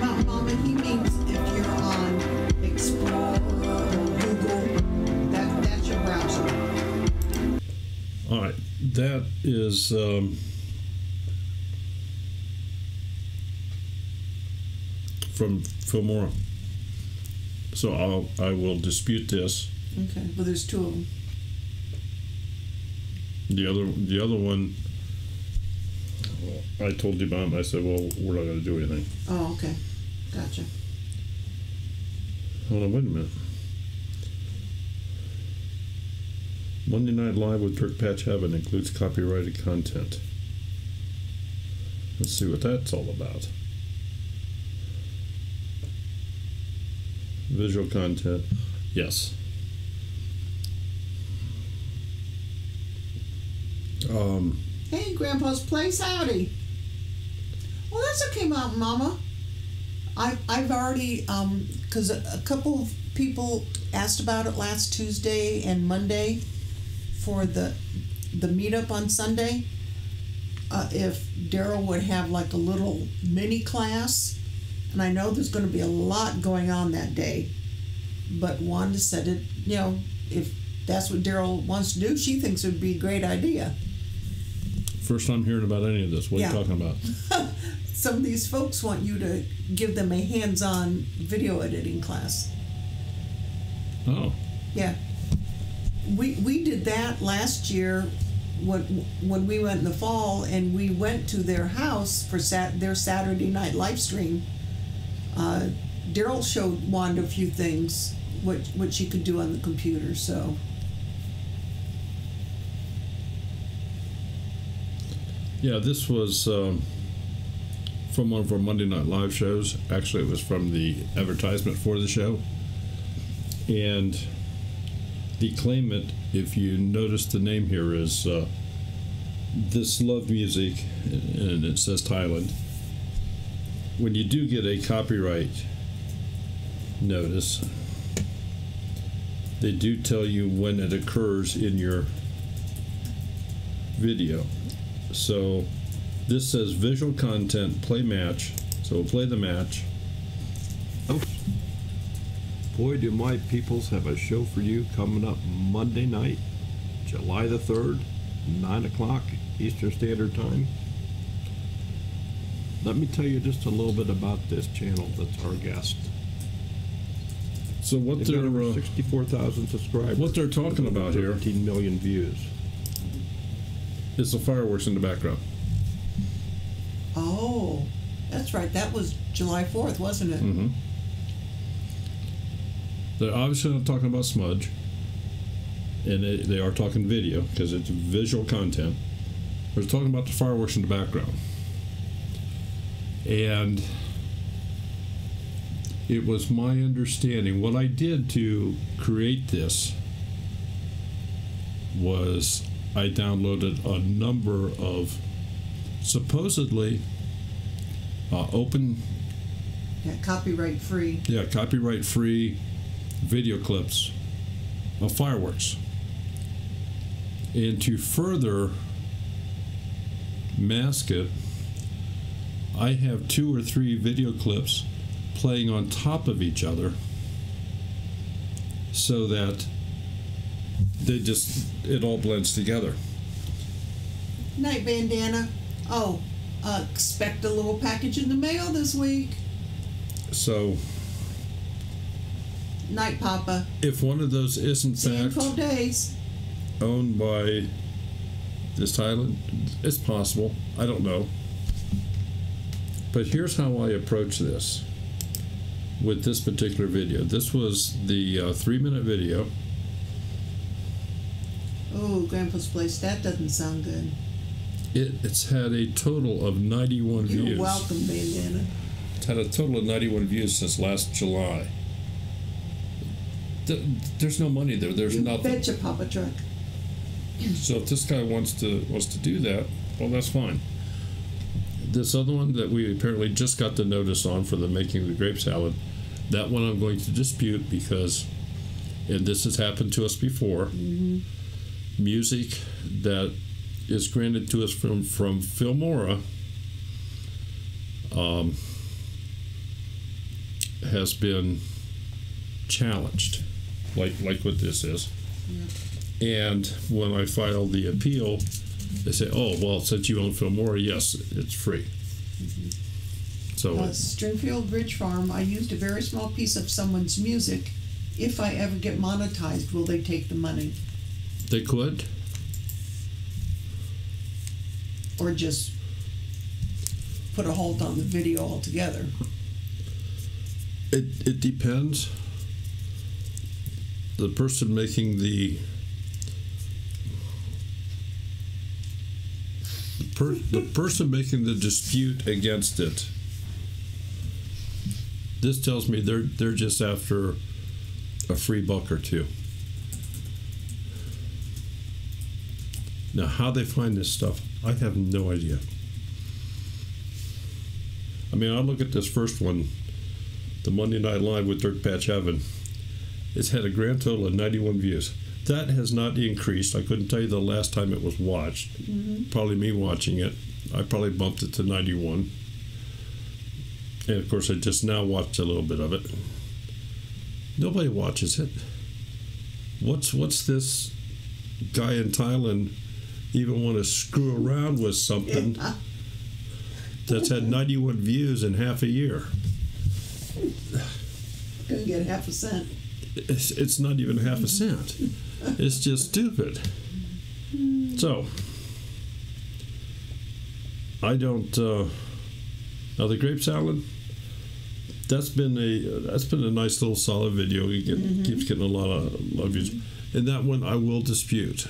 Mama, he means if you're on Explorer or Google, that's your browser. All right, that is from Filmora. So I will dispute this. Okay, well, there's two of them. The other one, I told you about, and I said, well, we're not going to do anything. Oh, okay, gotcha. Hold on, wait a minute. Monday Night Live with Dirt Patch Heaven includes copyrighted content. Let's see what that's all about. Visual content, yes. Hey, Grandpa's Place, howdy. Well, that's okay, Mama. I've already, because a couple of people asked about it last Tuesday and Monday for the meetup on Sunday. If Daryl would have like a little mini class, and I know there's going to be a lot going on that day, but Wanda said it, you know, if that's what Daryl wants to do, she thinks it would be a great idea. First time hearing about any of this. What are you talking about? Some of these folks want you to give them a hands-on video editing class. Oh. Yeah. We did that last year when we went in the fall, and we went to their house for their Saturday night live stream. Daryl showed Wanda a few things, what she could do on the computer, so... Yeah, this was from one of our Monday Night Live shows. Actually, it was from the advertisement for the show. And the claimant, if you notice the name here, is This Love Music, and it says Thailand. When you do get a copyright notice, they do tell you when it occurs in your video. So this says visual content, play match. So we'll play the match. Oops. Boy, do my peoples have a show for you coming up Monday night, July the 3rd, 9 o'clock Eastern Standard Time. Let me tell you just a little bit about this channel that's our guest. So what they're 64,000 subscribers. What they're talking about here, 13 million views. It's the fireworks in the background. Oh, that's right. That was July 4th, wasn't it? Mm-hmm. They're obviously not talking about smudge, and they are talking video because it's visual content. They're talking about the fireworks in the background. And it was my understanding, what I did to create this was I downloaded a number of supposedly open... Yeah, copyright-free. Yeah, copyright-free video clips of fireworks. And to further mask it, I have 2 or 3 video clips playing on top of each other so that it all blends together. Night, Bandana. Oh, expect a little package in the mail this week. So, Night, Papa. if one of those is in See you in fact 12 days. owned by this Thailand, it's possible. I don't know. But here's how I approach this with this particular video. This was the 3-minute video. Oh, Grandpa's Place. That doesn't sound good. It's had a total of 91 views. You're welcome, Bandana. It's had a total of 91 views since last July. There's no money there. There's You nothing. betcha, Papa Truck. So if this guy wants to do that, well, that's fine. This other one that we apparently just got the notice on for the making of the grape salad, that one I'm going to dispute because, and this has happened to us before, music that is granted to us from Filmora has been challenged, like what this is. And when I filed the appeal, they say, "Oh, well, since you own Filmora, yes, it's free." So Stringfield Ridge Farm, I used a very small piece of someone's music. If I ever get monetized, will they take the money? they could. Or just put a halt on the video altogether? It depends. The person making the person making the dispute against it. This tells me they're just after a free buck or two. Now, how they find this stuff, I have no idea. I mean, I look at this first one, the Monday Night Live with Dirt Patch Heaven. It's had a grand total of 91 views. That has not increased. I couldn't tell you the last time it was watched. Probably me watching it. I probably bumped it to 91. And of course, I just now watched a little bit of it. Nobody watches it. What's this guy in Thailand even want to screw around with something that's had 91 views in half a year? Gonna get half a cent. It's not even half a cent. It's just stupid. So, I don't. Now the grape salad. That's been a nice little solid video. It keeps getting a lot of views. And that one I will dispute.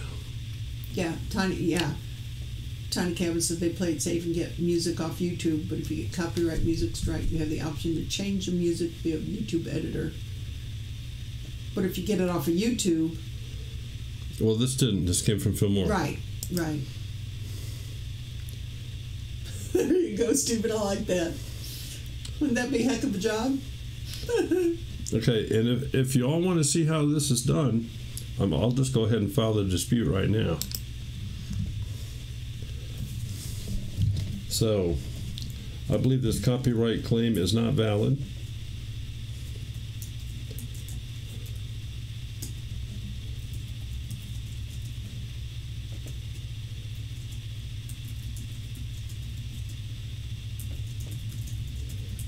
Yeah, Tiny Cabin said they play it safe and get music off YouTube, but if you get copyright music strike, you have the option to change the music via YouTube editor. But if you get it off of YouTube... Well, this didn't. This came from Filmora. Right. There you go, stupid. I like that. Wouldn't that be a heck of a job? Okay, and if you all want to see how this is done, I'll just go ahead and file the dispute right now. So, I believe this copyright claim is not valid.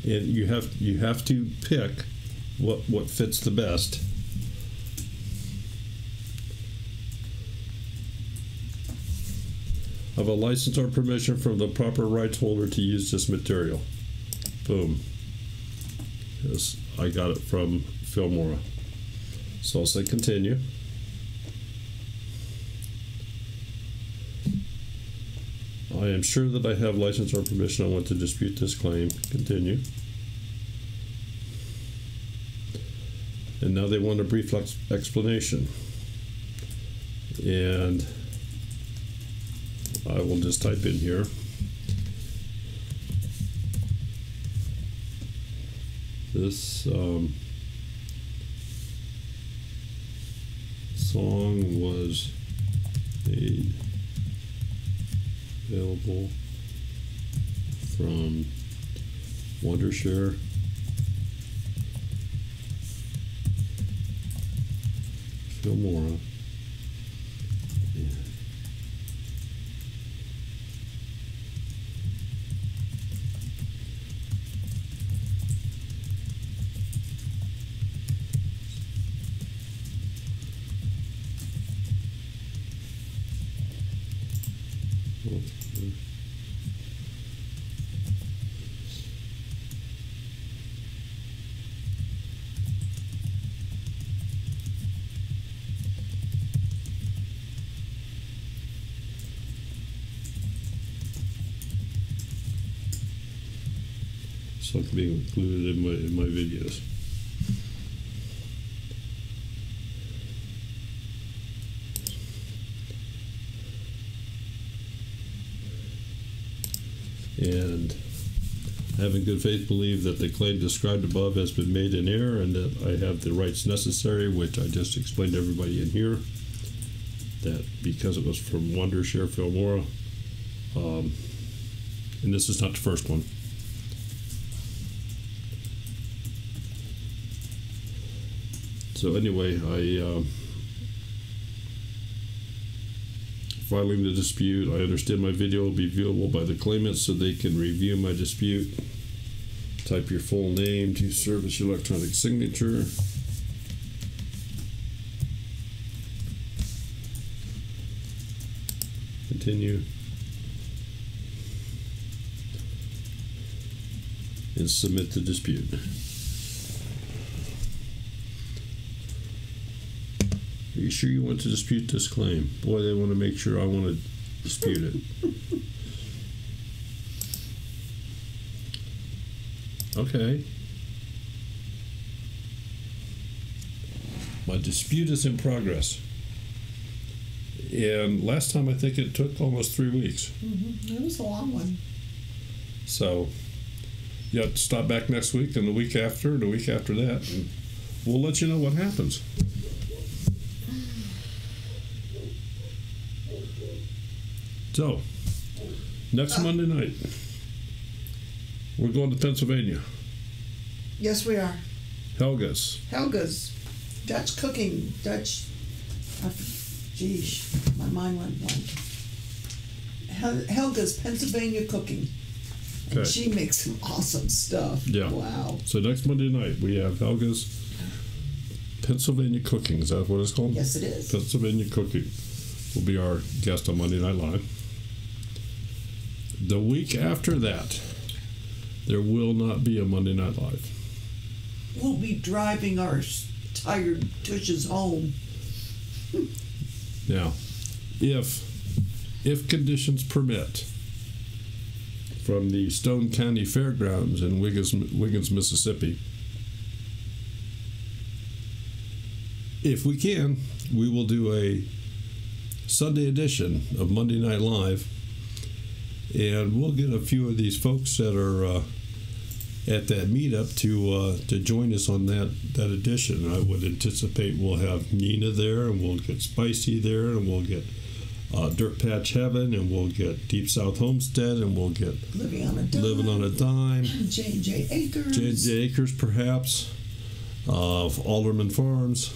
And you have to pick what fits the best. Of a license or permission from the proper rights holder to use this material. Boom. Yes, I got it from Filmora. So I'll say continue. I am sure that I have license or permission. I want to dispute this claim. Continue. And now they want a brief explanation. And I will just type in here. This song was made available from Wondershare Filmora. So it can be included in my videos. And I have in good faith believe that the claim described above has been made in error and that I have the rights necessary, which I just explained to everybody in here, that because it was from Wondershare Filmora, and this is not the first one. So anyway, filing the dispute. I understand my video will be viewable by the claimant so they can review my dispute. Type your full name to service your electronic signature. Continue. And submit the dispute. Are you sure you want to dispute this claim? Boy, they want to make sure I want to dispute it. Okay. My dispute is in progress. And last time I think it took almost 3 weeks. Mm-hmm. It was a long one. So you have to stop back next week and the week after and the week after that. And we'll let you know what happens. So, next Monday night, we're going to Pennsylvania. Yes, we are. Helga's. Dutch cooking. Geez, my mind went blank. Helga's Pennsylvania cooking. And Okay. she makes some awesome stuff. Yeah. Wow. So next Monday night, we have Helga's Pennsylvania Cooking. Is that what it's called? Yes, it is. Pennsylvania Cooking will be our guest on Monday Night Live. The week after that, there will not be a Monday Night Live. We'll be driving our tired tushes home. Now, if conditions permit, from the Stone County Fairgrounds in Wiggins, Mississippi, if we can, we will do a Sunday edition of Monday Night Live, and we'll get a few of these folks that are at that meetup to join us on that edition. I would anticipate we'll have Nina there, and we'll get Spicy there, and we'll get Dirt Patch Heaven, and we'll get Deep South Homestead, and we'll get Living on a Dime. J&J Acres. J&J Acres, perhaps, of Alderman Farms.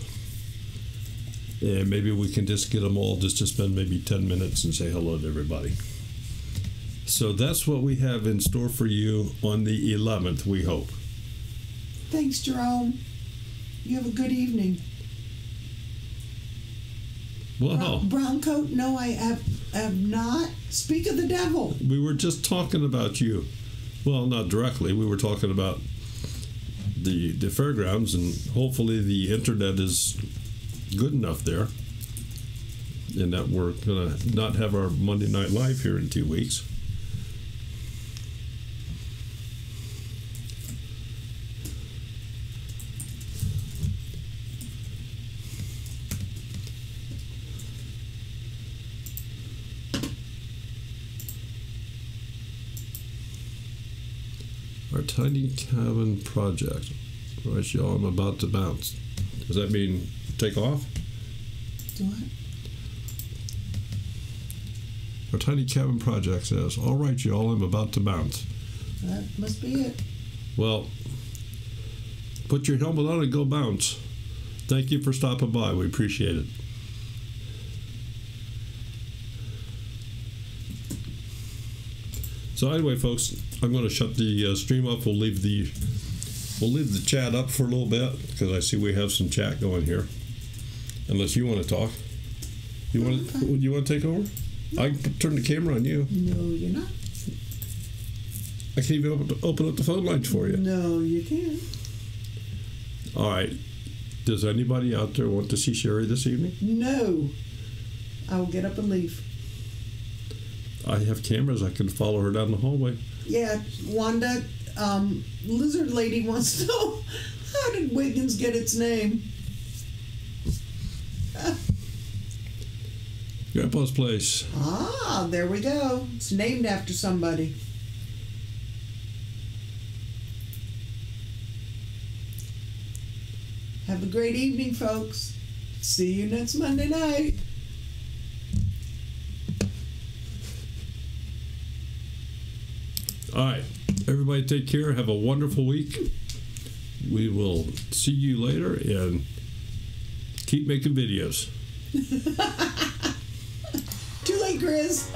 And maybe we can just get them all just to spend maybe 10 minutes and say hello to everybody. So that's what we have in store for you on the 11th, we hope. Thanks, Jerome. You have a good evening. Well, Brown coat? No, I have not. Speak of the devil. we were just talking about you. Well, not directly. We were talking about the fairgrounds, and hopefully the internet is good enough there, and that we're going to not have our Monday Night Live here in 2 weeks. Our tiny cabin project. All right, y'all, I'm about to bounce. Does that mean take off? Do what? Our tiny cabin project says, all right, y'all, I'm about to bounce. That must be it. Well, put your helmet on and go bounce. Thank you for stopping by. We appreciate it. So anyway, folks, I'm going to shut the stream off. We'll leave the chat up for a little bit because I see we have some chat going here. Unless you want to talk, you want to take over? I can turn the camera on you. No, you're not. I can't even open up the phone lines for you. No, you can't. All right. Does anybody out there want to see Sherry this evening? No. I will get up and leave. I have cameras. I can follow her down the hallway. Yeah, Wanda, Lizard Lady wants to know, how did Wiggins get its name? Grandpa's place. Ah, there we go. It's named after somebody. Have a great evening, folks. See you next Monday night. All right. Everybody take care. Have a wonderful week. We will see you later and keep making videos. Too late, Grizz.